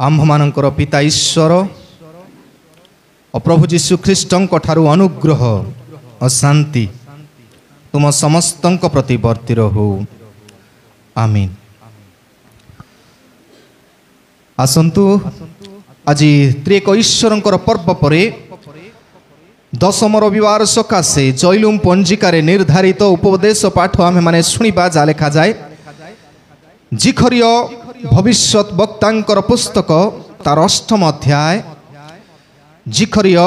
आम्भमानंकर पिता ईश्वर और प्रभु जीशु ख्रीष्टଙ୍କ ठारू अनुग्रह और शांति तुम समस्तଙ୍କ प्रति वर्ती रहू। आमीन। आसंतु आज त्रिएक ईश्वरଙ୍କର पर्व परे दशम रविवार सकाशे जैलुम पंजिकार निर्धारित उपदेश पाठ आमे माने शुणिबा जा लेखा जाए। जिखरिय भविष्यत वक्तांकर पुस्तक तार 8 अध्याय जिखरिय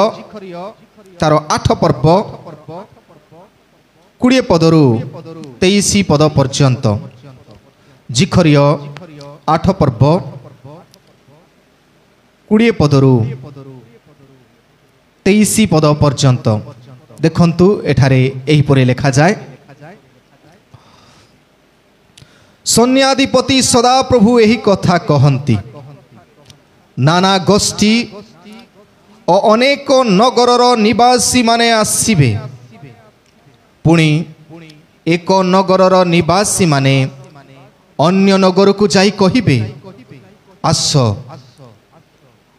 तार 8 पर्व 20 पदरु 23 पद पर्यंत। जिखरिय 8 पर्व 20 पदरु 23 पद पर्यंत देखंतु एठारे एही परे लेखा जाए। सैन्याधिपति सदा प्रभु यही कथा कहती, नाना गोष्ठी और अनेक नगरर निवासी माने आसिबे, पुणी एक नगरर निवासी माने अन्य नगर को जाई कहिबे, आस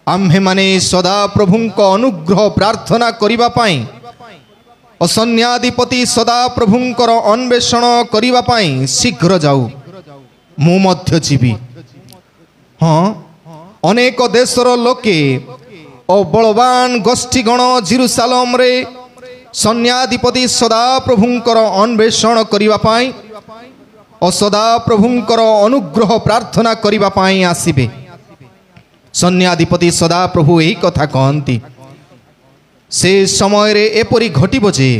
आम्भे माने सदा प्रभुंको अनुग्रह प्रार्थना करिबा पाई और सैन्याधिपति सदा प्रभुंकर अन्वेषण करिबा पाई शीघ्र जाऊ। मु मध्य जीवी। हाँ, अनेक देशर लोके और बलवान गोष्ठीगण जेरुसालेम रे सैन्याधिपति सदा प्रभुंकर अन्वेषण करिबा पाई और सदा प्रभुंकर अनुग्रह प्रार्थना करिबा पाई आसिबे। सैन्याधिपति सदा प्रभु यही कथा कहती, से समय रे एपरी घटिब जे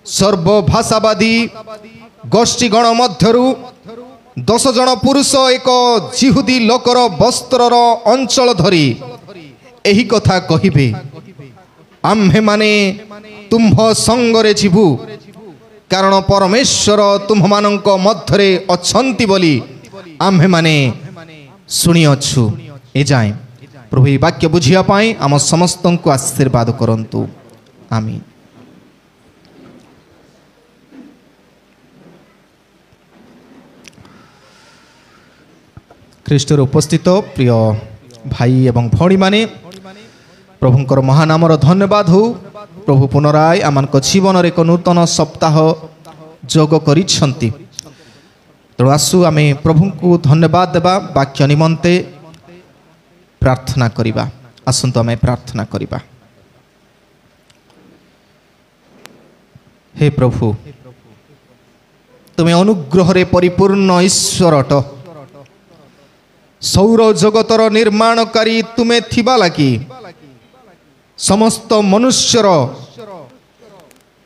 सर्वभाषावादी गोष्ठीगण मध्यरु 10 जन पुरुष एक जिहुदी लोकर वस्त्रर अंचल धरी एही कथा कहिबे, आम्भे माने तुम्भ संगरे जीवु, कारण परमेश्वर तुम्ह मानक मध्यरे अछंती बोली आम्भे माने सुनिअछु। ए जाए प्रभु ये वाक्य बुझिया पाई आम समस्त को आशीर्वाद करंतु। आमीन। ख्रीष्टर उपस्थित प्रिय भाई एवं भौणी माने प्रभुंकर महानामर धन्यवाद हो। प्रभु पुनराय आमान जीवन एक नूतन सप्ताह जोग करिछंती। तेणु आसु आमे प्रभु को धन्यवाद देबा वाक्य निमंते प्रार्थना करिबा। आसंतु आमे प्रार्थना करिबा। हे प्रभु, तुमे अनुग्रह रे परिपूर्ण ईश्वर अट। सौर जगतर निर्माणकारी तुमे थिबा लागी समस्त मनुष्यर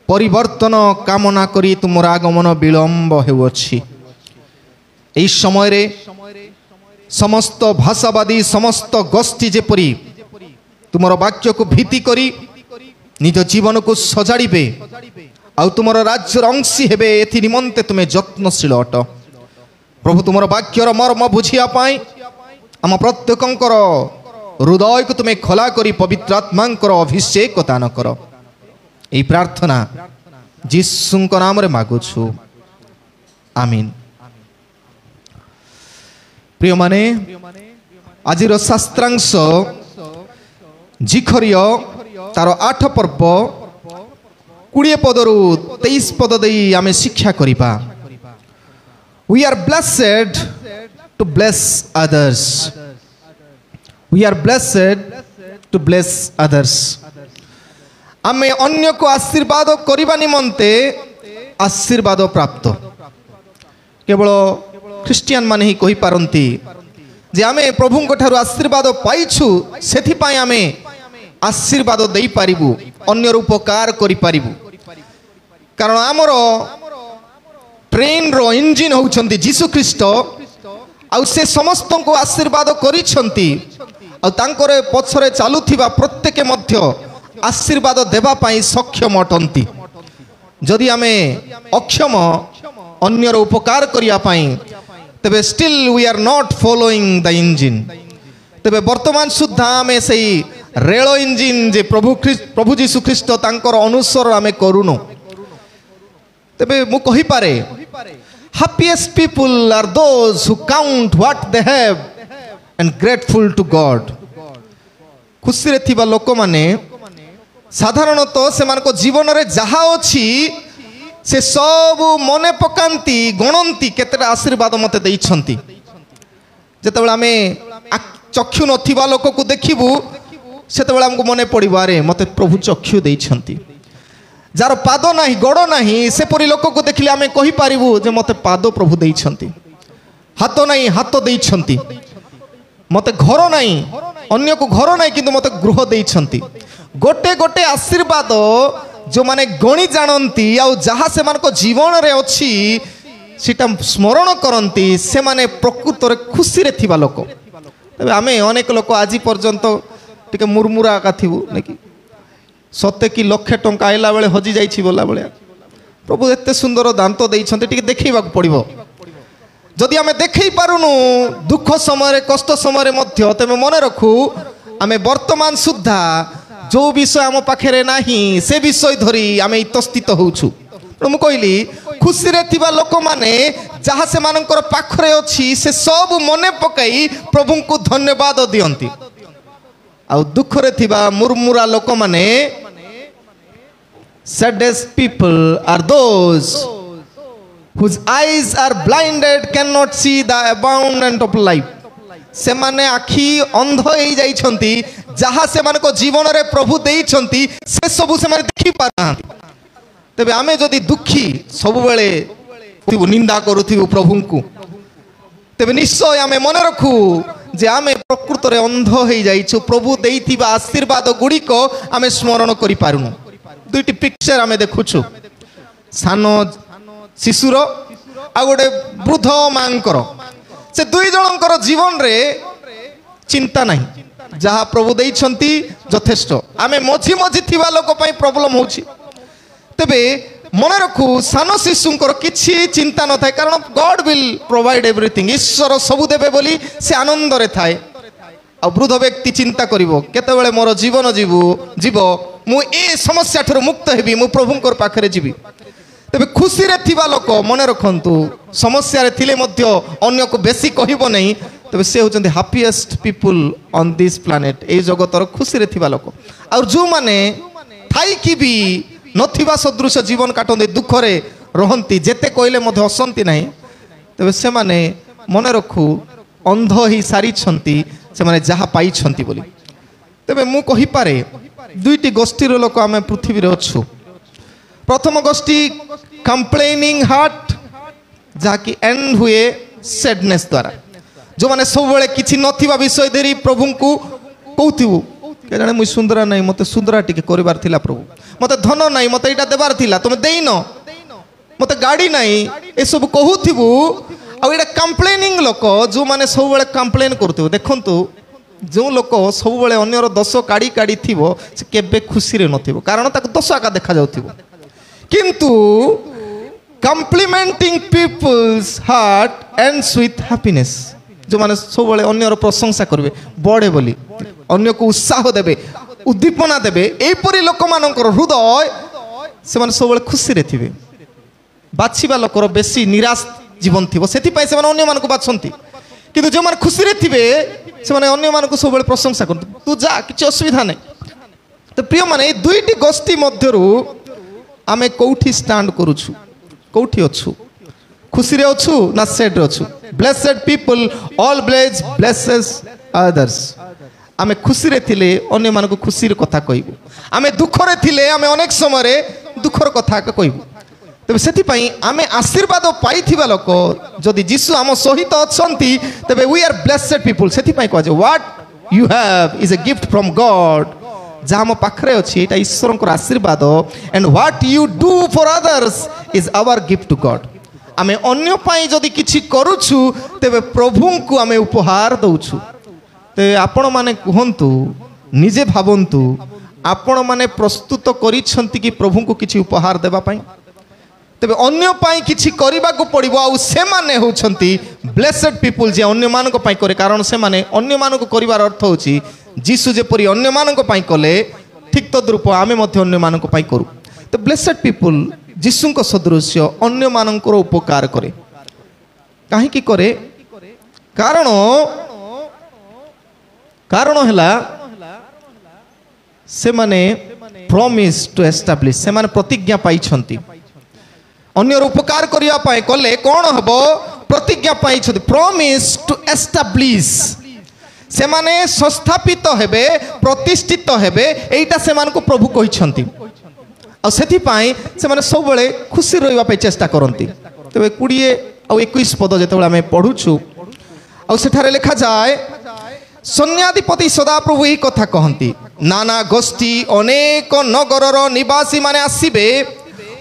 परिवर्तन कामना करी तुमर आगमन विलंब हेउछि। एई समय रे समस्त भाषावादी समस्त गोष्ठी जेपरी तुमर वाक्य को भीति करी निज जीवन को सजाड़े आ तुमर राज्यर अंशी हेबे एथि निमंते तुमे यत्नशील अट। प्रभु तुमर वाक्यर मर्म बुझिया पाई आम प्रत्येकंकर हृदय को तुमे खोला करी पवित्र आत्मांकर अभिषेक दान कर। एई प्रार्थना जीसुंक नाम रे मागुछु। आमीन। प्रिय माने आजिर शास्त्रांश जिखरिय तार 8 पर्व 20 पदरु 23 पद देई आमे शिक्षा करिबा। We are blessed to bless others. We are blessed to bless others. आमे अन्य को आशीर्वाद करिबा निमंते आशीर्वाद प्राप्त केवल ख्रिस्टियन माने ही कहि पारंती जे आमे प्रभुंक ठारू आशीर्वाद पाइछु, सेथि पाई आमे आशीर्वाद देई पारिबु, अन्यर उपकार करि पारिबु। कारण आमर ट्रेन रो इंजिन होउछंती जीसु ख्रीष्ट, आ से समस्त को आशीर्वाद करिछंती, आ तांकर पछरे चालुथिबा प्रत्येक मध्य आशीर्वाद देबा पाई सक्षम अटंती। जदि आमे अक्षम अन्यर उपकार करिया पाई तबे still we are not following the engine. तबे वर्तमान सुद्धा आमे सही रेल इंजिन जे प्रभु जीशु ख्रीष्ट तांकर अनुसरण आमे करूनु। तबे मु कहि पारे happiest people are those who count what they have and grateful to God. खुशी रे थिबा लोक माने साधारणतः सेमानको जीवन रे जहा अछि से सब मने पकांती गणंती केतेटा आशीर्वाद मते दैछंती जेतेबेला आमे चक्षु नथिबा लोक को देखिबु सेतेबेला हमको मने पड़िबो अरे मते प्रभु चक्षु दैछंती जार पाद नाही गोड़ नाही से परि लोक को देखिले आमे कहि पारिबु जे मते पाद प्रभु दैछंती हाथ नाही हाथ दैछंती मते घर नाही अन्य को घर नाही किंतु मते गृह दैछंती गोटे गोटे आशीर्वाद जो माने गणी जानती आउ जहाँ से मानको जीवन रे अछि सीटा स्मरण करती से माने प्रकृत रे खुशी रे थिबा लोक तबे आमे अनेक लोक आज पर्यंत टिके मुरमुरा का थिबु नेकी सत्य की लक्ष टंका आइला बेले हजी जाइछि बोला बेले प्रभु एते सुंदर दांत दैछन्ते टिके देखैबा पड़िबो जदि आमे देखै पारुनु दुख समय कष्ट समय मध्य तबे मने रखू आमे वर्तमान सुद्धा जो विषय आम पाखे नाही से विषय धरी आम इतस्थित होउछु मु कहली खुशी रे थिबा लोक माने जहाँ से मानकर पाखरे अछि से सब मने पकाई प्रभु को धन्यवाद दियंती आ दुख रे थिबा मुरमुरा लोक माने saddest people are those whose eyes are blinded cannot see the abundance of life से माने आखि अंध हो जाइछंती जहाँ से मान को जीवन रे प्रभु देइछंती से सब से माने देखि पाना तबे आमे जदि दुखी सब बेले थिबु निंदा करूथिबु प्रभु को तबे निश्चय आमे मन रखू जे आमे प्रकृत रे अंध हो जाइछु प्रभु देइथिबा आशीर्वाद गुडी को आमे स्मरण करि पारुनु दुईटी पिक्चर आमे देखुछु सानो शिशुर आ गोटे वृद्ध मांकर से दुई जनकर जीवन रे चिंता नहीं जहाँ प्रभु देइछंती यथेष्ट आमे मझी मझी थिबा लोक पई प्रॉब्लम होछि तबे मन रखू सानो शिशुंकर किछि चिंता न थाए कारण गॉड विल प्रोवाइड एवरीथिंग ईश्वर सब देबे बोली से आनंद रे थाए आ वृद्ध व्यक्ति चिंता करिवो केतेबेले मोर जीवन जीव मु ए समस्या ठर मुक्त हेबी मु प्रभुंकर पाखरे जीवी तबे खुशी रे थिबा लोक मन रखंतु समस्या रे थिले मध्य अन्य को बेसी कहिबो नहीं तबे से होचंती happiest people on this planet ए जगतर खुशी रे थिबा लोक और जो माने थाई की भी नथिबा सदृश जीवन काटंती दुख रे रहंती जेते कहले मध्य हसंती नहीं तबे से माने मन रखू अंध ही सारी छंती से माने जहा पाई छंती बोली तबे मु कहि पारे दुईटी गोष्ठीर लोक आमे पृथ्वी रे अछु प्रथम गोष्ठी कंप्लेनिंग हार्ट जहाँकि एंड हुए सैडनेस द्वारा जो माने सब बेले किछि नथिबा विषय देरी प्रभु को कहथिबु के जाने मुई सुंदरा नहीं मते सुंदरा टिके करिवार थिला प्रभु मते धन नहीं मते इटा देबार थिला तुम देइनो मते गाड़ी नहीं ए सब कहथिबु आ एटा कंप्लेनिंग लोक जो माने सब बेले कंप्लेन करथिबु देखंतु जो लोक सब बेले अन्यर दोष काड़ी काड़ी थिबो से केबे खुशी रे नथिबो कारण ताको दोष आका देखा जाउथिबो किंतु complementing people's heart ends with happiness जो माने सब बेले अन्यर प्रशंसा करबे बड़े बोली अन्य को उत्साह देबे उद्दीपना देबे एपरि लोक मानकर हृदय से माने सब बेले खुशी रे थिबे बाछिबा लोकर बेसी निराश जीवन थिबो सेति पय से माने अन्य मानको बाछंती किंतु जो माने खुशी रे थिबे से माने अन्य मानको सब बेले प्रशंसा करते तू जा किछ असुविधा नै तो प्रिय माने दुईटी गोष्ठी मध्यरु आमे कोठी स्टैंड करूछु कोठी अछु खुशी रे अछु ना सैड रे अछु blessed people all blesses others आमे खुशी रे थिले अन्य मानको खुशी रे कथा कहबो आमे दुख रे थिले आमे अनेक समय रे दुखर कथा कहबो तबे सेति पई आमे आशीर्वाद पाई थिबा लोक जदि यीशु आम सहित अछंती तबे वी आर ब्लेसेड पीपल सेति पई कहजे what you have is a gift from God जहाँ आम पाखरे अच्छी एटा ईश्वर आशीर्वाद and what you do for others is our gift to God आमे अन्य पाई जदि किछि करूछु तेबे प्रभु को आमे उपहार दउछु ते आपण माने कहंतु निजे भाबंतु आपण माने प्रस्तुत करिछंती कि प्रभु को किछि उपहार देबा पाई तेबे अन्य पाई किछि करिबा को पड़िबो आ से माने होछंती ब्लेसेड पीपल जे अन्य मानको पाई करे कारण से माने अन्य मानको करिवार अर्थ होछि जीसु जेपरि अन्य मानको पाई कले ठीक तद्रूप आमे मध्य अन्य मानको पाई करू तो ब्लेसेड पीपल जीसुंको सदृश्य अन्य मानकर उपकार करे काहे की करे कारण कारण है से माने प्रॉमिस टू एस्टाब्लिश से माने प्रतिज्ञा पाई अन्य उपकार करने कले कौन हम प्रतिज्ञा पाई प्रॉमिस टू एस्टाब्लिश से माने संस्थापित हेबे प्रतिष्ठित हेबे एटा से मान को प्रभु कहिसंती से माने सब बेले खुशी रही चेष्टा करती तेरे 20 और 21 पद जो आम पढ़ुछु आठारे लिखा जाए सैन्याधिपति सदाप्रभु यही कथा कहती नाना गोष्ठी अनेक नगर निवासी माने आसबे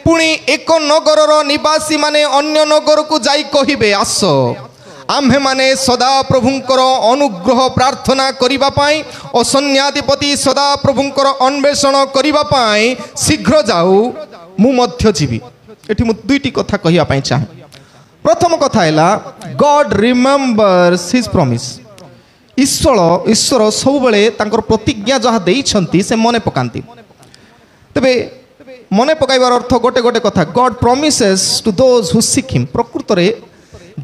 पुणी एक नगर निवासी माने अन्य नगर को जाई कहिबे आस आम्भे माने सदा प्रभुंकर अनुग्रह प्रार्थना करिबा पाई और सैन्याधिपति सदा प्रभुंकर अन्वेषण करिबा पाई शीघ्र जाऊ मु मध्य जीवी एठी मु दुईटी कथा कहिया पाई चाहे प्रथम कथा हैला गॉड रिमेंबर्स हिज प्रॉमिस ईश्वर सब बेले तांकर प्रतिज्ञा जहाँ देइछंती से मने पकांती तबे मने पकाइबार अर्थ गोटे गोटे कथा God promises to those who seek him प्रकृत रे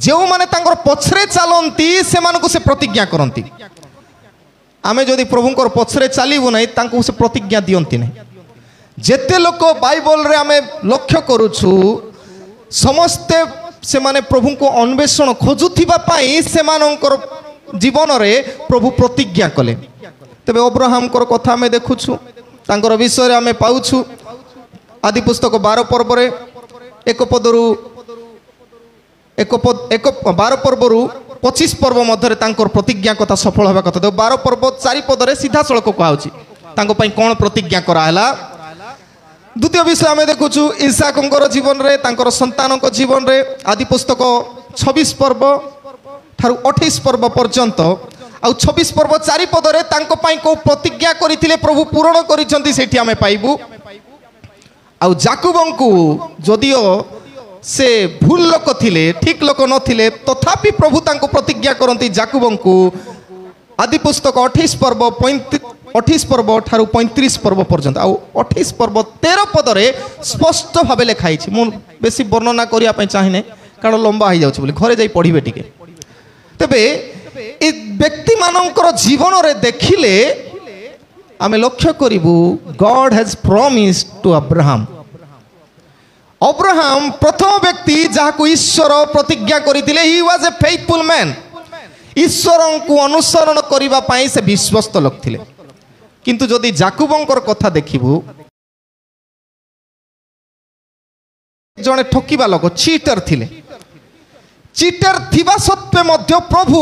जो माने तांकर पछरे चलती से मानको से प्रतिज्ञा करती आमे जदि प्रभुंकर पछरे चलबू नहीं तांको से प्रतिज्ञा दियंती नहीं जेते लोक बाइबल रे आमे लक्ष्य करूछु समस्ते से माने प्रभु को अन्वेषण खोजुथिबा पाई से मानकर जीवन रे प्रभु प्रतिज्ञा कले तबे अब्राहम कर कथा आमे देखुछु तांकर विषय रे आमे पाउछु आदि पुस्तक 12 पर्व रे एक पदरु 12 पर्वरु 25 पर्व मध्य तांकर प्रतिज्ञा कथा सफल होगा कथा 12 पर्व 4 पद रे सीधा सड़क कहउछि तांको पई कोन प्रतिज्ञा कराहला द्वितीय विषय आमे देखुछु इसहाकंकर जीवन रे तांकर संतानक जीवन रे आदि पुस्तक 26 पर्व ठारू 28 पर्व पर्यंत आ 26 पर्व 4 पद रे तांको पई को प्रतिज्ञा करिथिले प्रभु पूर्ण करिसंती सेठी आमे पाइबू आ जाकुबंकु जदियो से भूल लोक थिले ठीक लोक नथिले तथापि प्रभु तांको प्रतिज्ञा करती जाकुबंकु आदि पुस्तक 28 पर्व 28 पर्व ठारू 35 पर्व पर्यंत आ 28 पर्व 13 पद रे स्पष्ट भाव लिखाई मु बेसी वर्णना करिया पई चाहिने कारण लंबा हो जाउछ बोली घरे जाई पढ़िबे टिके तबे ए व्यक्ति मानकर जीवन रे देखिले आमे लक्ष्य करिबू God has promised to Abraham Abraham प्रथम व्यक्ति जहाँ ईश्वर प्रतिज्ञा करथिले he was a faithful man ईश्वर को अनुसरण करिबा पाई से विश्वस्त लोक थिले किंतु जदि जाकुबंकर कथा देखिबू जने ठकिबा लोक चीटर थिले चीटर थिबा सत्वे मध्य प्रभु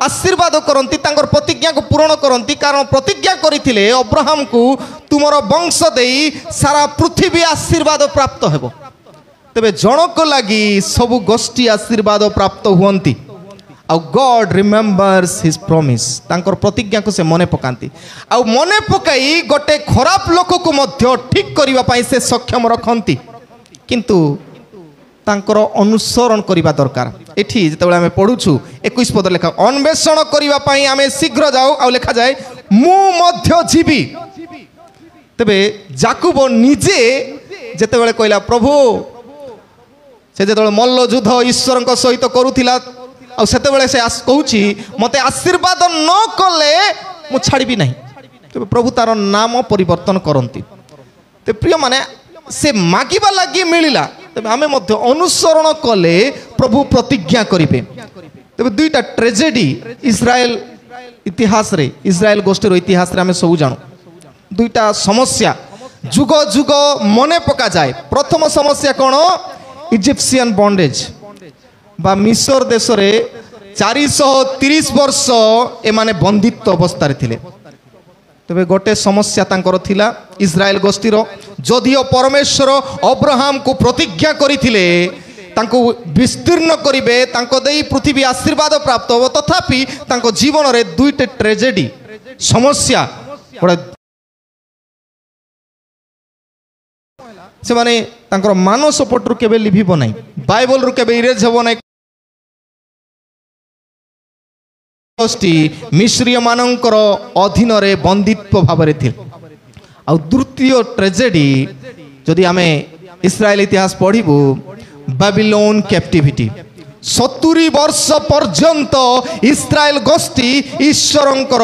आशीर्वाद करती तांकर प्रतिज्ञा को पूर्ण करती कारण प्रतिज्ञा करथिले अब्राहम को तुमर वंश देई सारा पृथ्वी आशीर्वाद प्राप्त हेबो तबे जनक लगी सबु गोष्ठी आशीर्वाद प्राप्त हुअंती आ गॉड रिमेंबर्स हिज प्रॉमिस तांकर प्रतिज्ञा को से मने पकांती आ मने पकाई गोटे खराब लोक को मध्य ठीक करिबा पाई से सक्षम रखंती किंतु तांकर अनुसरण करिबा दरकार एठी जेतेबेले आमे पढुछु 21 पद लेखा अन्वेषण करिबा पाई आमे शीघ्र जाऊ आ लेखा जाय मु मध्य जीवी तबे जाकुब निजे जेतेबेले कहला प्रभु से जेतेबेले मल्ल युद्ध ईश्वर सहित करूथिला आ सेतेबेले से कहूची मते आशीर्वाद न कले मु छाड़बी नहीं तबे प्रभु तार नाम परिवर्तन करंती ते प्रिय माने से मागिबा लागि मिलिला तबे आमे मध्य अनुसरण कले प्रभु प्रतिज्ञा करिवे तबे दुईटा ट्रेजेडी इस्राएल इतिहास रे इस्राएल गोष्ठी रो इतिहास रे आमे सब जानो दुईटा समस्या जुग जुग मने पका जाए प्रथम समस्या कोन इजिप्शियन बॉन्डेज बा मिस्र देश रे 430 वर्ष ए माने बंदित्व अवस्था रे थिले तबे गोटे समस्या तांकर थिला इस्राएल गोष्ठीर जदियो परमेश्वर अब्राहम को प्रतिज्ञा करिथिले तांको विस्तीर्ण करिवे तांको देई पृथ्वी आशीर्वाद प्राप्त हो तथापि तांको जीवन रे दुईटे ट्रेजेडी समस्या से माने तांकर मानस पट रु केबे लिभिबो नै बाइबल रु केबे इरेज हेबो नै मिश्रीय मानकर अधीन रे बंदित्व भाव रे थिल आ द्वितीय ट्रेजेडी जदि आमे इस्राएल इतिहास पढ़िबू बेबीलोन कैप्टिविटी 70 वर्ष पर्यंत इस्राएल गोष्ठी ईश्वरंकर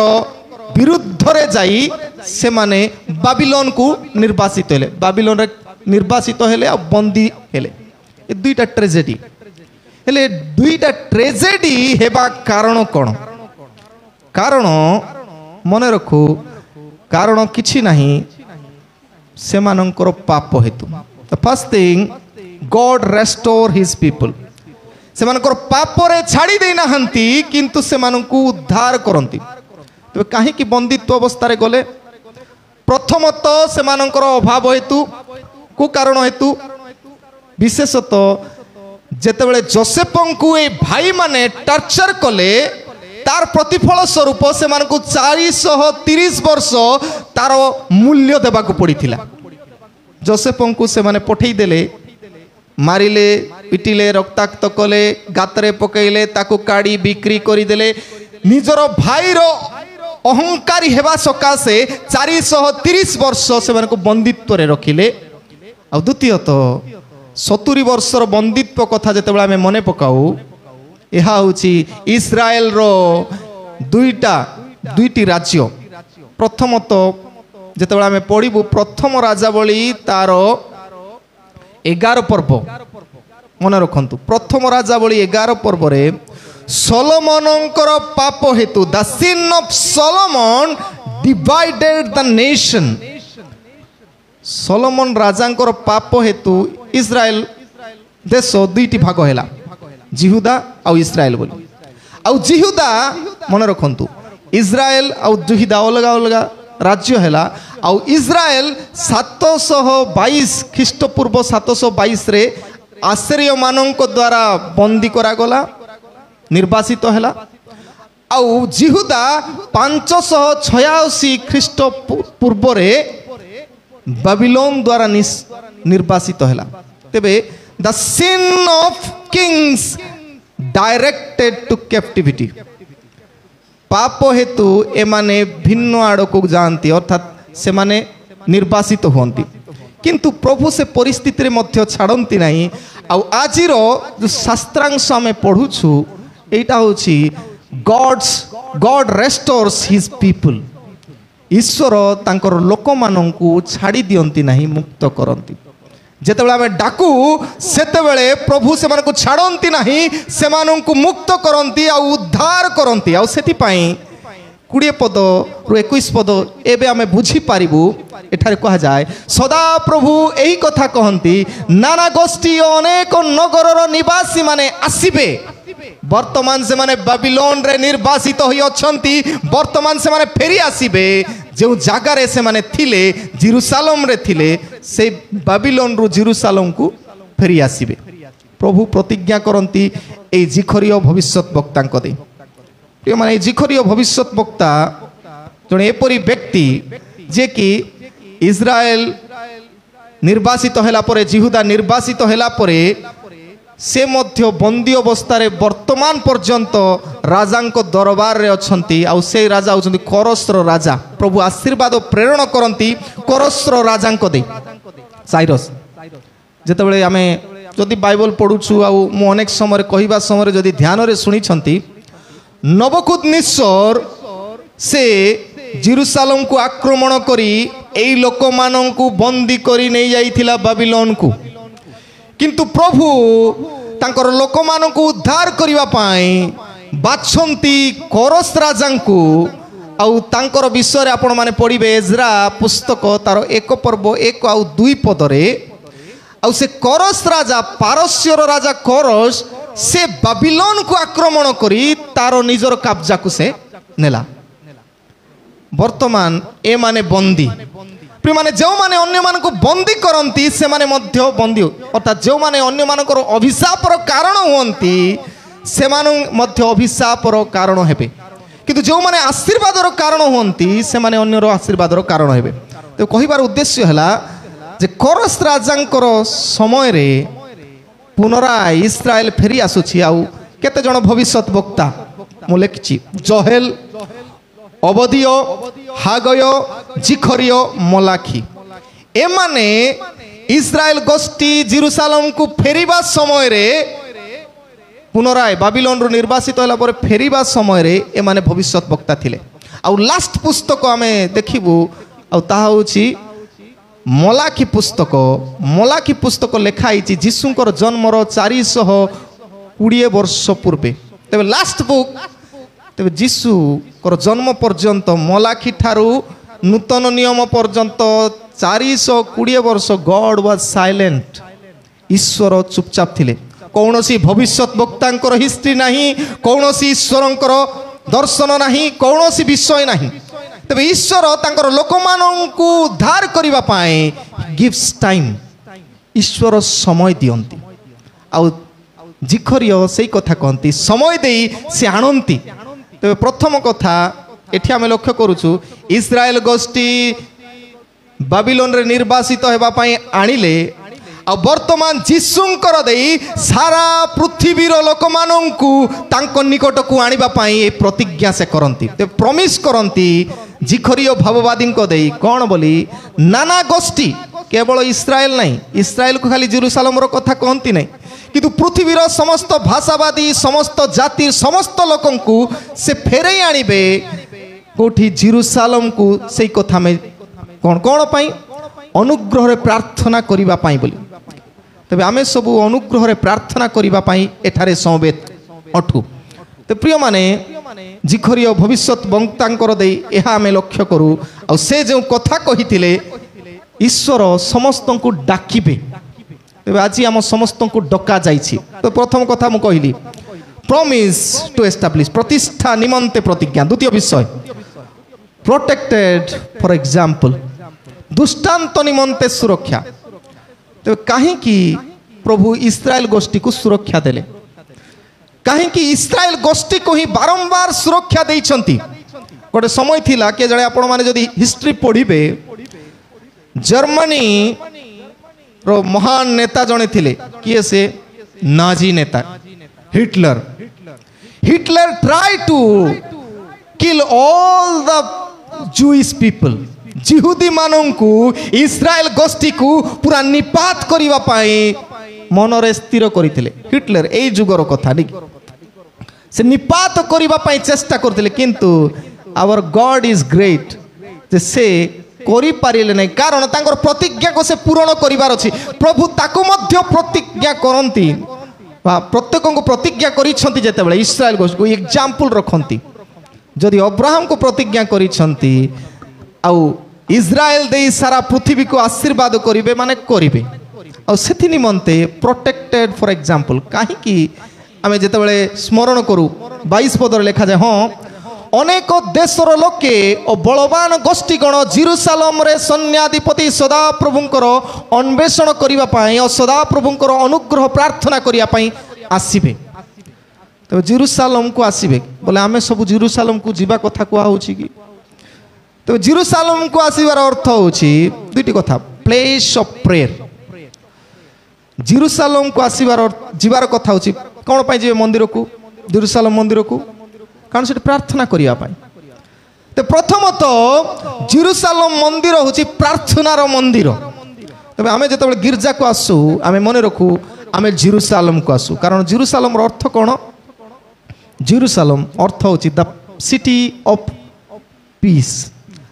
विरुद्ध रे जाई से माने बाबिलोन को निर्वासित हेले बाबिलोन रे निर्वासित हेले आ बंदी हेले ए दुईटा ट्रेजेडी हेले दुईटा ट्रेजेडी हेबा कारण कोन कारण मन रखु कारण किछि नहीं से मानकर पाप हेतु the first thing God restore his people से मानकर पाप रे छाड़ी दे नाहंती किंतु से मानकु उद्धार करंती तो कहीं की बंदित्व अवस्था रे गले प्रथमतः से मानकर अभाव हेतु को कारण हेतु विशेषतः जेतेबेले जोसेफंकु ए भाई माने टर्चर कले तार प्रतिफल स्वरूप से मानकु 430 वर्ष तार मूल्य देबा को पड़ीथिला जोसेफंकु से माने पठेई देले मारिले पिटिले रक्ताक्त कले गातरे पकेइले ताकू काड़ी बिक्री करी देले निजर भाईर अहंकारी हेबा सकाशे 430 वर्ष से मानकु बंदित्व रे रखिले आ द्वितीयतः 70 वर्षर बंदित्व कथा जेतेबेला आमे मने पकाऊ यह होची इस्राएल रो दुईटी राज्य प्रथमतः जेतेबेला आमे पढ़िबु प्रथम राजावली तार 11 पर्व मन रखंतु प्रथम राजावली 11 पर्व रे सोलोमनकर पाप हेतु the sin of Solomon divided the nation Solomon राजांकर पाप हेतु इस्राएल देश दुईटी भाग हैला जिहुदा और इस्राएल बोली आउ जिहुदा मन रखंतु इस्राएल और जिहुदा अलग अलग राज्य हैला आउ इस्राएल 722 ख्रीष्टपूर्व 722 रे आश्चर्य मानक द्वारा बंदी करा गला निर्वासित हैला आउ जिहुदा 586 ख्रीष्टपूर्व रे बाबिलोन द्वारा निर्वासित हैला तेबे the sin of kings directed to captivity पाप हेतु एमाने भिन्न आड़ को जानती अर्थात से माने निर्वासित होती किंतु प्रभु से परिस्थिति रे मध्य छाड़ती नहीं आजिर जो शास्त्रांश आम पढ़ुछु एटा होछि गॉड रेस्टोर्स हिज पीपल ईश्वर तांकर लोक माननकु छाड़ी दियंती नहीं मुक्त करंती जेतेबेले आमे डाकू सेतेबेले प्रभु से मानकु छाड़ती नहीं से माननकु मुक्त करंती आ उद्धार करंती आ सेति पई 20 पद रु 21 पद एबे आमे बुझी पारिबु एठारे कहा जाए सदा प्रभु एही कथा कहंती नाना गोष्ठी अनेक नगरर निवासी माने आसीबे वर्तमान से माने बाबिलोन रे निर्वासित होई अछंती वर्तमान से माने फेरी आसीबे जो जगार से माने थिले जेरूशलेम रे थिले से बाबिलोन रु जेरूशलेम को फेरी आसीबे प्रभु प्रतिज्ञा करंती ए जिखरियो भविष्यत वक्ता दे माने जिखरियो भविष्यत वक्ता जने एपरी व्यक्ति जे कि इस्राएल निर्वासित होला परे जिहुदा निर्वासित होला परे से मध्य बंदी अवस्था वर्तमान पर्यंत राजांक दरबार रे अछंती आ से राजा होछंती कोरसर राजा प्रभु आशीर्वाद प्रेरण करंती कोरसर राजांक दे साइरस जेतेबेले आमे जदि बाइबल पढुछु आ मु अनेक समय कहवा समय जदि ध्यान रे सुनी छंती नबुकदनेस्सर से जेरूशलेम को आक्रमण करी एई लोक माननकु बंदी करी नै जाइथिला बाबिलोन को किंतु प्रभु तांकर लोक माननकु उद्धार करिवा पाई बाछंती कोरस राजांकु आउ तांकर विषय रे आपण माने पढिबे एजरा पुस्तक तार 1 पर्व 1 आउ 2 पद रे आउ से कोरस राजा पारस्यर राजा कोरस से बाबिलोन को आक्रमण करी तार निजर कब्जा को से नेला वर्तमान ए माने बंदी प्रिय माने जो माने अन्य मानको बंदी करंती से माने मध्य बंदी अर्थात जो माने अन्य मानकर अभिशापर कारण होंती से माने मध्य अभिशापर कारण हेबे किंतु जो माने आशीर्वादर कारण होंती से माने अन्यर आशीर्वादर कारण हेबे तो कहिबार उद्देश्य हला जे कोरस राजांकर समय रे पुनराय इस्राएल फेरी आसुछि आउ केते जण भविष्यत वक्ता मु लेखिछि जोहेल अबदिय हागय जिखरिय मलाखी एमाने इस्राएल गोष्ठी जेरूशलेम को फेरिबा समय रे पुनराय बाबिलोन निर्वासित होला पर फेरिबा समय रे ए माने भविष्यत वक्ता थिले। आउ लास्ट पुस्तक आमे देखिबू आउ ताहा होछि मलाखी पुस्तक लेखा आइछि जीशुंकर जन्मर 420 वर्ष पूर्वे। तेबे लास्ट बुक तेबे जीशु कर जन्म पर्यंत मलाखी ठारू नूतन नियम पर्यंत 420 वर्ष गॉड वाज साइलेंट। ईश्वर चुपचाप थिले। कौनसी भविष्यत वक्तांकर हिस्ट्री नहीं, कौनसी ईश्वरंकर दर्शन नहीं, कौनसी विषय नहीं। तबे ईश्वर तांकर लोकमानंकु उद्धार करिबा पाए गिव्स टाइम। ईश्वर समय दियंती। आउ जिखरियो सेई कथा कहंती समय देई से आनंती। तबे प्रथम कथा एठी आमे लक्ष्य करूछु इस्राएल गोष्ठी बाबिलोन रे निर्वासित हेबा पाए आनिले आ वर्तमान जीशुंकर देई सारा पृथ्वीर लोक मानंकु तांको निकट को आनिबा पाई प्रतिज्ञा से करंती। ते प्रॉमिस करंती जिखरियो भाववादी को देई कोन बोली नाना गोष्ठी केवल इस्राएल नहीं, इस्राएल को खाली जेरूसालेम रो कथा कहंती नहीं किंतु पृथ्वीर समस्त भाषावादी समस्त जाति समस्त लोकंकु से फेरे आनिबे कोठी जेरूसालेम को सेई कथा में कोन कोन पाई अनुग्रह रे प्रार्थना करिबा पाई बोली। तबे आमे सबु अनुग्रह रे प्रार्थना करिबा पाई एठारे समवेत अठु। ते प्रिय माने जिखरियो भविष्यत वक्तांकर देई एहा आमे लक्ष्य करू आ से जे कथा कहिथिले ईश्वर समस्तंकु डाकिबे। तबे आज आम समस्तंकु डका जाईछि। तो प्रथम कथा मु कहिली प्रॉमिस टू एस्टैब्लिश प्रतिष्ठा निमंते प्रतिज्ञा। द्वितीय विषय प्रोटेक्टेड फॉर एग्जांपल दुष्टांत निमंते सुरक्षा। तो कहीं की प्रभु इस्राएल गोष्ठी को सुरक्षा देले, कहीं की इस्राएल गोष्ठी को ही बारंबार सुरक्षा देइछंती। गोटे समय थिला के जणे आपण माने जदी हिस्ट्री पढिबे जर्मनी रो महान नेता जणे थिले किए से नाजी नेता Hitler. Hitler try to kill all the Jewish people. जिहुदी मानंकु इस्राएल गोष्ठी को पूरा निपात करिवा पाई मनरे स्थिर करिथिले। हिटलर एई जुगर कथा नि से निपात करिवा पाई चेष्टा करथिले किंतु आवर गॉड इज ग्रेट जे से करि पारिले नै कारण तांकर प्रतिज्ञा को से पूर्ण करिवार अछि। प्रभु ताको मध्य प्रतिज्ञा करंती बा प्रत्येक को प्रतिज्ञा करिसंती जेतेबेले इस्राएल गोष्ठी को एग्जांपल रखंती। जदि अब्राहम को प्रतिज्ञा करिसंती आउ इस्राएल दे सारा पृथ्वी को आशीर्वाद करिवे माने करिवे आ सेथि निमंते प्रोटेक्टेड फॉर एग्जांपल। काहे कि आमे जेतेबेले स्मरण करू 22 पदर लेखा जाय हां अनेक देशर लोके ओ बलवान गोष्ठीगण जेरूसालेम रे सैन्याधिपति सदा प्रभुंकर अन्वेषण करिवा पाई और सदा प्रभुंकर अनुग्रह प्रार्थना करिया पाई आसीबे। तो जेरूसालेम को आसीबे बोले आमे सब जेरूसालेम को जीवा कथा को होची कि तो जेरूसालेम को आसीबार अर्थ होची दुईटी कथा प्लेस ऑफ प्रेयर। जेरूसालेम को आसीबार जीवार कथा होची कोन पाई जे मंदिर को जेरूसालेम मंदिर को कारण से प्रार्थना करिया पाई। तो प्रथमतः जेरूसालेम मंदिर होची प्रार्थनार मंदिर। तबे आमे जेतबे गिरजा को आसु आमे मने रखू आमे जेरूसालेम को आसु कारण जेरूसालेम रो अर्थ कोन जेरूसालेम अर्थ होची द सिटी ऑफ पीस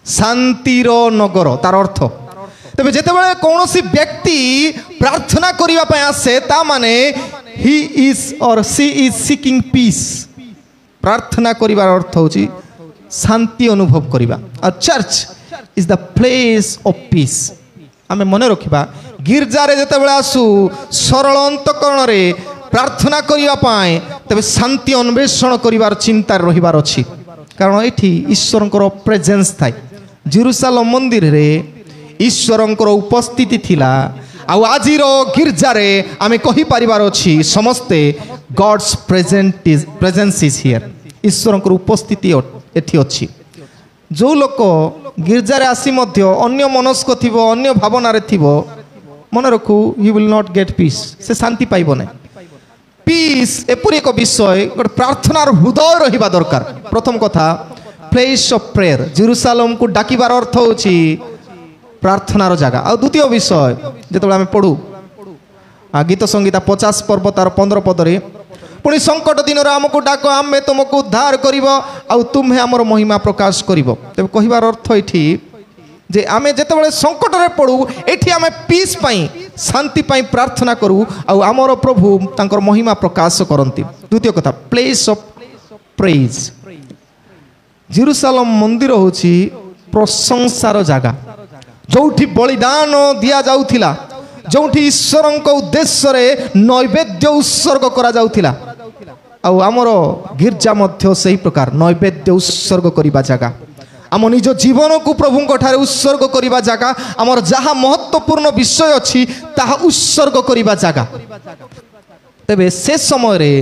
शांतिर नगर तार अर्थ। तबे जेतेबेले कोनोसी व्यक्ति प्रार्थना करिवा पय आसे ता माने ही इज और सी इज सीकिंग पीस। प्रार्थना करिवार अर्थ होची शांति अनुभव करिवा और church is the place of peace. आमे मने रखिबा गिरजा रे जेतेबेले आसु सरल अंतकरण रे प्रार्थना करिवा पाए तबे शांति अन्वेषण करिवार चिंता रहिबार अछि कारण एठी ईश्वरंकर प्रेजेंस थाई। जेरूसालेम मंदिर रे ईश्वरंकर उपस्थिति थिला आउ आजिरो गिरजा रे आमे कहि परिवार अछि समस्ते गॉड्स प्रेजेंस इज हियर। ईश्वरंकर उपस्थिति एठी अछि। जो लोक गिरजा रे आसी मध्य अन्य मनस्क थिबो अन्य भावना रे थिबो मने रखू he will not gate piece से शांति पाइबो नै। पीस एपरि एक विषय गोटे प्रार्थनार हृदय रहिबा दरकार। प्रथम कथा प्लेस ऑफ प्रेयर जेरूसालेम को डाकिबार अर्थ होची प्रार्थनार जगह। आ द्वितीय विषय जेतेबेले आमे पढू गीत संगीता 50 पर्व तार 15 पदरे पुणी संकट दिन आमको डाक आमे तुमको उद्धार करिब आउ तुम्हें आमर महिमा प्रकाश करिब। तेबे कहिबार अर्थ एठी जे आमे जेतेबेले संकट रे पड़ू एठी आमे पीस पाई शांति पाई प्रार्थना करू आउ आमर प्रभु तांकर महिमा प्रकाश करंती। द्वितीय कथा प्लेस ऑफ प्रेज। जेरूशलेम मंदिर होची प्रशंसार जगह जोठी बलिदान दिया जाउथिला जोठी ईश्वरक उद्देश्य रे नैवेद्य उत्सर्ग करा जाउथिला आउ आमर गिरजा मध्य सही प्रकार नैवेद्य उत्सर्ग करिबा जगह आम निज जीवन को प्रभु ठारे उत्सर्ग करिबा जगह आमर जहाँ महत्वपूर्ण विषय अछि ताहा उत्सर्ग करिबा जगह। तेबे से समय रे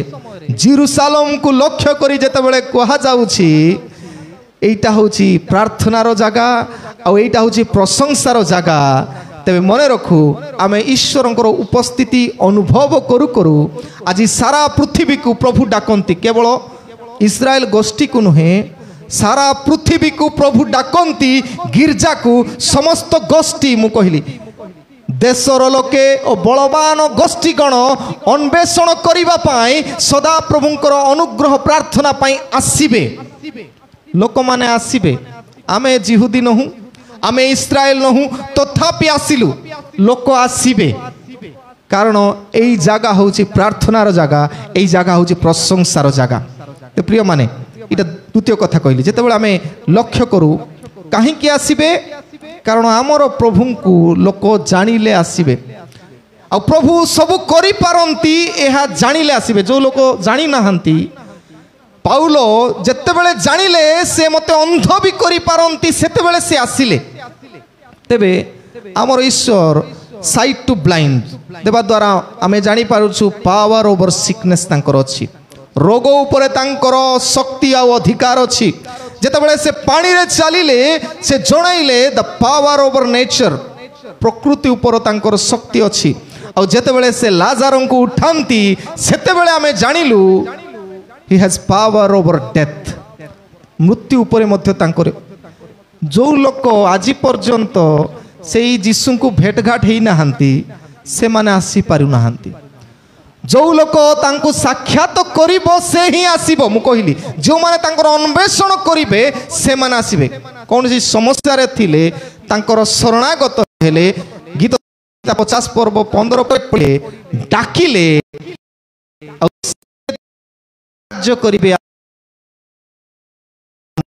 जेरूशलेम को लक्ष्य करी जेतेबेले कहा जाउछि एटा होची प्रार्थनार जगह आ एटा होची प्रशंसार जगह। तेबे मने रखू आमे ईश्वरंकर उपस्थिति अनुभव करू करू आज सारा पृथ्वी को प्रभु डाकंती केवल इस्राएल गोष्ठी को नुहे सारा पृथ्वी को प्रभु डाकंती गिरजा को समस्त गोष्ठी मु कहली देशर लोके और बलवान गोष्ठीगण अन्वेषण करिबा पाई सदा प्रभुंकर अनुग्रह प्रार्थना पाई आसीबे लोक माने आसीबे। आमे जिहुदी नहु आमे इस्राएल नहु तथापि आसिलु लोक आसीबे कारण एई जगह होची प्रार्थनार जगह एई जगह होची प्रशंसार जगह। तो प्रिय माने इटा द्वितीय कथा कहली जेतेबेले आमे लक्ष्य करू काहे कि आसीबे कारण आमर प्रभु को लोक जानिले आसीबे आ प्रभु सब करि पारंती एहा जानिले आसीबे जो लोक जानि नाहंती पाउलो जेतेबेले जानिले से मते अंध भी करि पारंती सेतेबेले से आसिले। तेबे आमर ईश्वर साइट टू ब्लाइंड देबा द्वारा आमे जानि पारुछु पावर ओवर सिकनेस तांकर अछि रोग उपरे तांकर शक्ति आ अधिकार अछि। जेतेबेले से पानी रे चलिले से जणाइले द पावर ओवर नेचर प्रकृति उपर तांकर शक्ति अछि आ जेतेबेले से लाजारन को उठांती सेतेबेले आमे जानिलु he has power over death मृत्यु उपरे मध्य तांकर जो लोक आज पर्यंत से जीशु को भेटघाट ही नाहांती से माने आसी पारु नाहांती जो लोक तांको साक्षात करिबो से ही आसीबो मु कहली जो माने तांकर अन्वेषण करिवे से माने आसीबे कोन जी समस्या रे थिले तांकर शरणागत हेले गीत 50 पर्व 15 पड़े डाकिले जो करिवे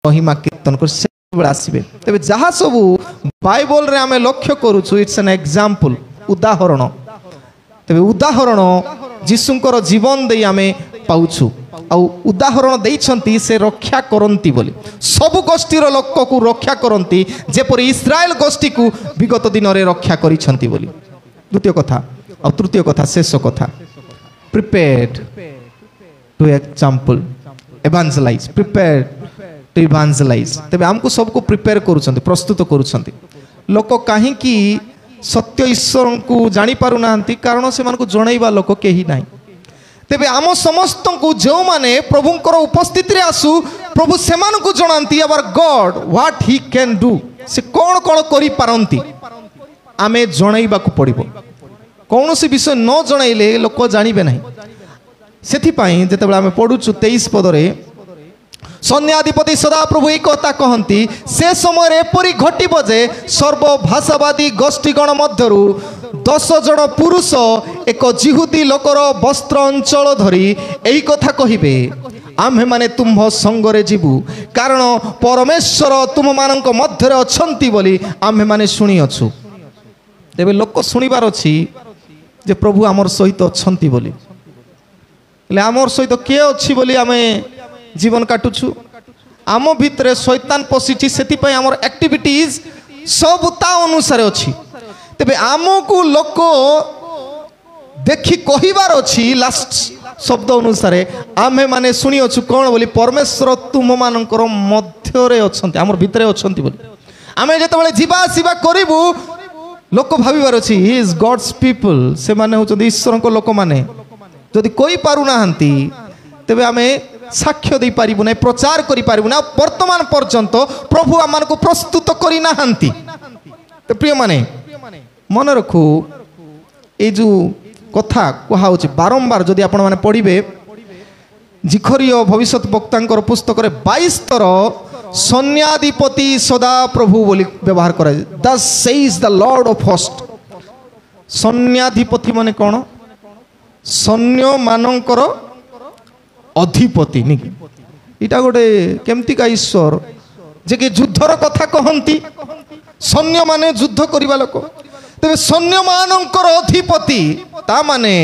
महिमा कीर्तन कर से बेला आसीबे। तबे जहा सब बाइबल रे आमे लक्ष्य करूछु इट्स एन एग्जांपल उदाहरण। तबे उदाहरण जीशुंकर जीवन दे आमे पाउछु आ उदाहरण देइछंती से रक्षा करंती बोली सब गोष्ठीर लोक को रक्षा करंती जेपरि इस्राएल गोष्ठी को विगत दिन रे रक्षा करिछंती बोली। द्वितीय कथा और तृतीय कथा शेष कथा prepared to example evangelize prepared to evangelize. तबे हमको सबको प्रिपेयर करूछंती प्रस्तुत करूछंती लोक काहे कि सत्य ईश्वर को जानी पारु नांती कारण से मानको जणाइबा लोक केही नाही। तेबे आम समस्त को जो माने प्रभुंकर उपस्थिति रे आसु प्रभु सेमान को जणांती our God what he can do से कोन कोन करि पारंती आमे जणाइबा को पड़िबो कौन सी विषय न जणाइले लोक जानिबे नाही। सेथि पई जेतेबेले आमे पढुछु 23 पदरे सैन्याधिपति सदा प्रभु एक कथा कहती से समय एपरी घटिब जे सर्वभाषावादी गोष्ठीगण मध्यरु 10 जन पुरुष एक जिहुदी लोकर वस्त्र अंचल धरी एही कथा कहिबे आम्हे माने तुम संगरे जीवु कारण परमेश्वर तुम मानक मध्यरे अछंती बोली आम्हे माने शुणी अछु। तेबे लोक शुणिबार अछि जे प्रभु आमर सहित अछंती बोली ले आमर सहित के अछि बोली आमे जीवन काटुछु आम भितरे शैतान पशिछि सेति पई आमर एक्टिविटीज सब ता अनुसार अछि। तेबे आमको लोक देखि कहिबार अछि लास्ट शब्द अनुसार आमे माने सुनी अछु कोन बोली परमेश्वर तुम मानकर मध्य रे अछंती आमर भितरे अछंती बोली आमे जेतेबेले जीवा आसीबा करिवु लोक भाबिबार अछि ही इज गॉड्स पीपल से माने होचंदी ईश्वरक लोक माने जदि कोई पारु नाहंती तेबे आमे साक्ष्य दे पारिबु नै प्रचार करि पारिबु ना वर्तमान पर्यंत प्रभु आमान को प्रस्तुत करि नाहंती। तो प्रिय माने मन रखु ए जो कथा कहा होची बारंबार जदि आपण माने पढिबे जिखरीय भविष्यत वक्तांकर पुस्तक रे 22 थर सैन्याधिपति सदा प्रभु बोली व्यवहार करे। दस सेइज द लॉर्ड ऑफ होस्ट। सैन्याधिपति माने कौन? सैन्य मानकर अधिपति नी इटा गोटे केमती का ईश्वर जे कि युद्धर कथा कहंती। सैन्य माने युद्ध करिबा लोक। तेबे सैन्य मानकर अधिपति ता माने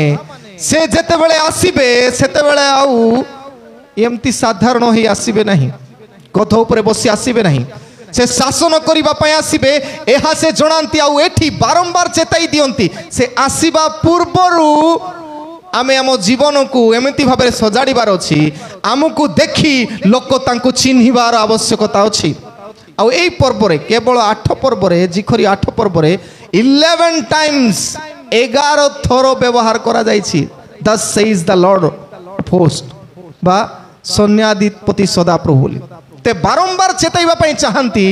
से जेते बेले आसीबे सेते बेले आउ एमती साधारण ही आसीबे नहीं, गध उपरे बसी आसीबे नहीं, से शासन करिबा पय आसीबे। एहा से जणांती आउ एठी बारंबार चेताई दियंती से आसीबा पूर्वरु आमे आम जीवन को एमती भाबरे सजाड़ीबार अछि। आमको देखी लोक तांको चिन्हिबार आवश्यकता अछि। आउ एई पर्व रे केवल 8 पर्व रे जिखरी 8 पर्व रे 11 टाइम्स 11 थर व्यवहार करा जायछि। दस सेइज द लॉर्ड ऑफ होस्ट बा सैन्याधिपति सदा प्रभु। ते बारंबार चेताइबा पई चाहंती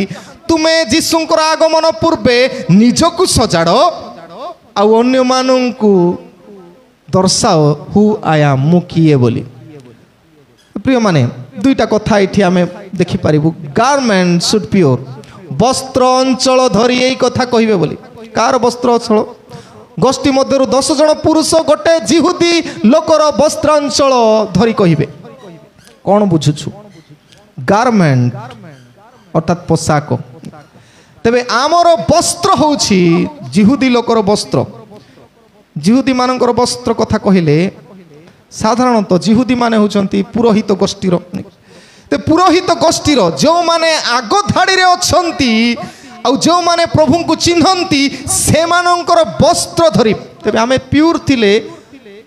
तुमे जीसुंकर आगमन पूर्वे निजकु सजाड़ो आ अन्य मानंकु दर्शाओ हु आया मु किए बोली। प्रिय माने दुईटा कथा एठी आमे देखि पारिबु। Garment should pure. वस्त्र अंचल धरी एई कथा कहिबे बोली। कार वस्त्र अंचल? गोष्ठी मध्यरु 10 जन पुरुष गोटे जिहुदी लोकर वस्त्र अंचल धरी कहिबे। कौन बुझुछु? गारमेंट अर्थात पोशाक। तेबे आमर वस्त्र होछि जिहुदी लोकर वस्त्र। जिहुदी मानकर वस्त्र कथा कहिले साधारणतः जिहुदी माने होचंती पुरोहित गोष्ठीर। ते पुरोहित गोष्ठीर जो माने आगो धाड़ी रे अछंती आउ जो माने प्रभु को चिन्हंती से मानकर वस्त्र धरी। तेबे आमे प्योर थिले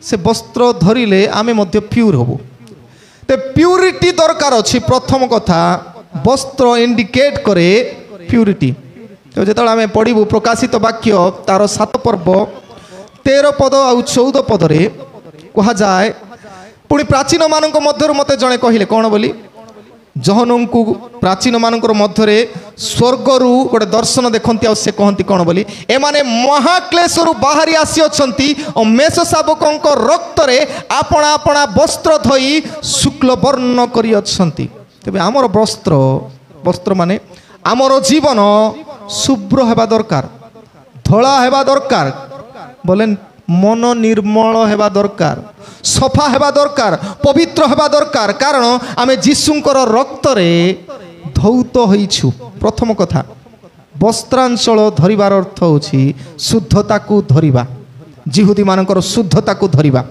से वस्त्र धरिले आमे मध्य प्योर होबो। ते प्यूरिटी दरकार अछि। प्रथम कथा वस्त्र इंडिकेट करे प्यूरिटी। तो जेतल आमे पढिबु प्रकाशित वाक्य तार 7 पर्व 13 पद आउ 14 पद रे कहा जाए। पुणी प्राचीन मानक मध्य मते जणे कहिले कौन बोली? जहनंकु प्राचीन मानकर मध्य स्वर्गरु गोटे दर्शन देखंती आ से कहंती कौन बोली? ए माने महाक्लेशरु बाहरी आसी अछंती और मेष शावकंक रक्त रे आपणा आपणा वस्त्र धोई शुक्ल वर्ण करी अछंती। तबे हमर वस्त्र माने हमर जीवन शुभ्र हेबा दरकार, धला हेबा दरकार, बोले मन निर्मल हेबा दरकार, सफा हेबा दरकार, पवित्र हेबा दरकार। कारण आमे जीशुंकर रक्त रे धौत होइछु। प्रथम कथा वस्त्रांचल धरिबार अर्थ होछि शुद्धता को धरिबा। जिहुदी मानकर शुद्धता को धरिबा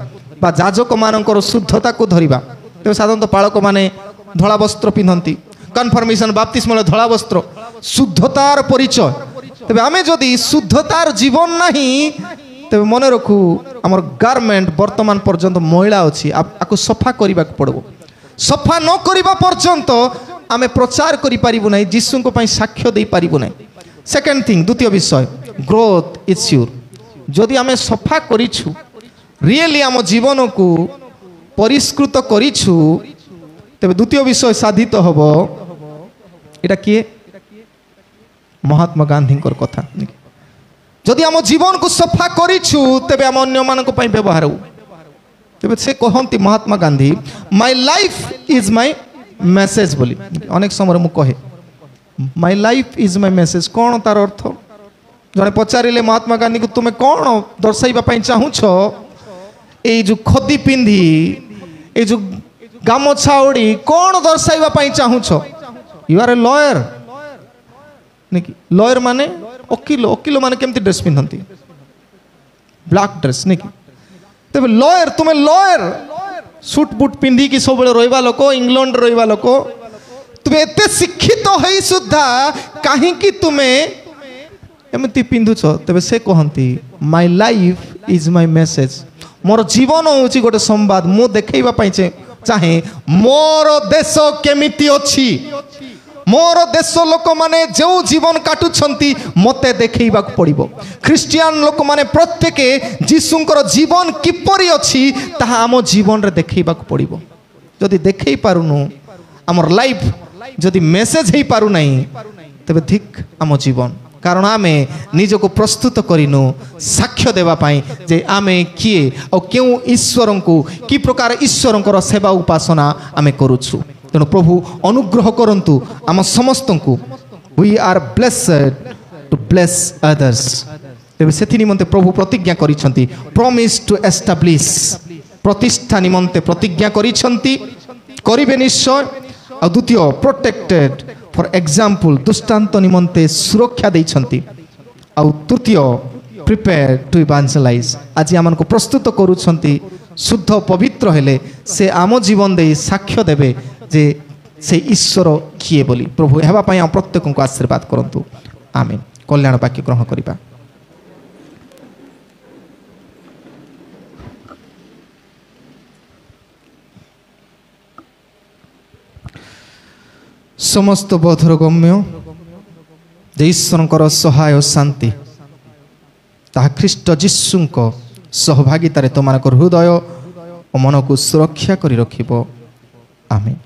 बा जाजक मानकर शुद्धता को धरिबा। तेबे साधारणतः पालक माने धला वस्त्र पिंधंती। कन्फर्मेशन बाप्तिस्म धला वस्त्र शुद्धतार परिचय। तेबे आमे जदि शुद्धतार जीवन नाही तेबे मन रखू आमर गारमेंट वर्तमान पर्यंत महिला अच्छी आपको सफा करने पड़ो। सफा न करने पर्यंत आमे प्रचार करि पारिबु नै, जीशु को पई साक्ष्य दे पारिबु नै। सेकेंड थिंग द्वितीय विषय ग्रोथ इज श्योर। जदि आमे सफा करिछु रियली आम जीवन को परिष्कृत करिछु तेबे द्वितीय विषय साधित हबो। एटा किए? महात्मा गांधी कथा। जदि आम जीवन को सफा करिछु तेबे आम अन्य मानक पई व्यवहार हो। तेबे से कहंती Mahatma Gandhi my life is my message बोली। अनेक समय मु कहे my life is my message. कौन तार अर्थ? जने पचारिले महात्मा गांधी को तुमे कौन दर्शाइबा पई चाहुछ? ए जो खदी पिंधी ए जो गामछा ओडी कौन दर्शाइबा पई चाहुछ? You are a lawyer. Lawyer माने वकील। वकील माने केमती ड्रेस पिंधंती? ब्लैक ड्रेस नहीं कि? तेबे लॉयर तुमे लॉयर सूट बूट पिंधी कि सब रहिबा लोक, इंग्लैंड रहिबा लोक, तुमे एते शिक्षित होई सुद्धा काहे कि तुमे एमती पिंधुछ? तेबे से कहंती my life is my message. मोर जीवन होची गोटे संवाद। मु देखैबा पई चाहे मोर देश केमिति अछि, मोर देश लोक माने जो जीवन काटुछंती मते देखैबा पड़िबो। ख्रिस्टियन लोक माने प्रत्येक जीशुंकर जीवन किपरि अछि ताहा आम जीवन रे देखैबा पड़िबो। जदि देखै पारुनु आमर लाइफ जदि मेसेज हे पारु नाही तेबे ठीक आम जीवन। कारण आमे निजको प्रस्तुत करिनु साक्ष्य देवा पाई जे आमे किए और क्यों ईश्वर को कि प्रकार ईश्वर सेवा उपासना आमे करूछु। तेणु प्रभु अनुग्रह करंतु आम समस्त को we are blessed to bless others. तेबे सेथि निमंते प्रभु प्रतिज्ञा करिसंती प्रॉमिस टू एस्टैब्लिश प्रतिष्ठा निमंते प्रतिज्ञा करिसंती करिबे निश्चय। और द्वितीय प्रोटेक्टेड फॉर एग्जांपल दृष्टांत निमंते सुरक्षा देइछंती। और तृतीय प्रिपेयर टू इवांजेलाइज आज आमन को प्रस्तुत करूछंती शुद्ध पवित्र हेले से आम जीवन दे साक्ष्य देबे जे से ईश्वर किए बोली। प्रभु हेबा पई हम प्रत्येक को आशीर्वाद करंतु आमीन। कल्याण वाक्य ग्रहण करिबा। समस्त बोधर गम्य जे ईश्वर सहाय शांति ताहा ख्रीष्ट जीशुंक सहभागितारे तुम हृदय और मन को सुरक्षा करी रखिबो। आमीन।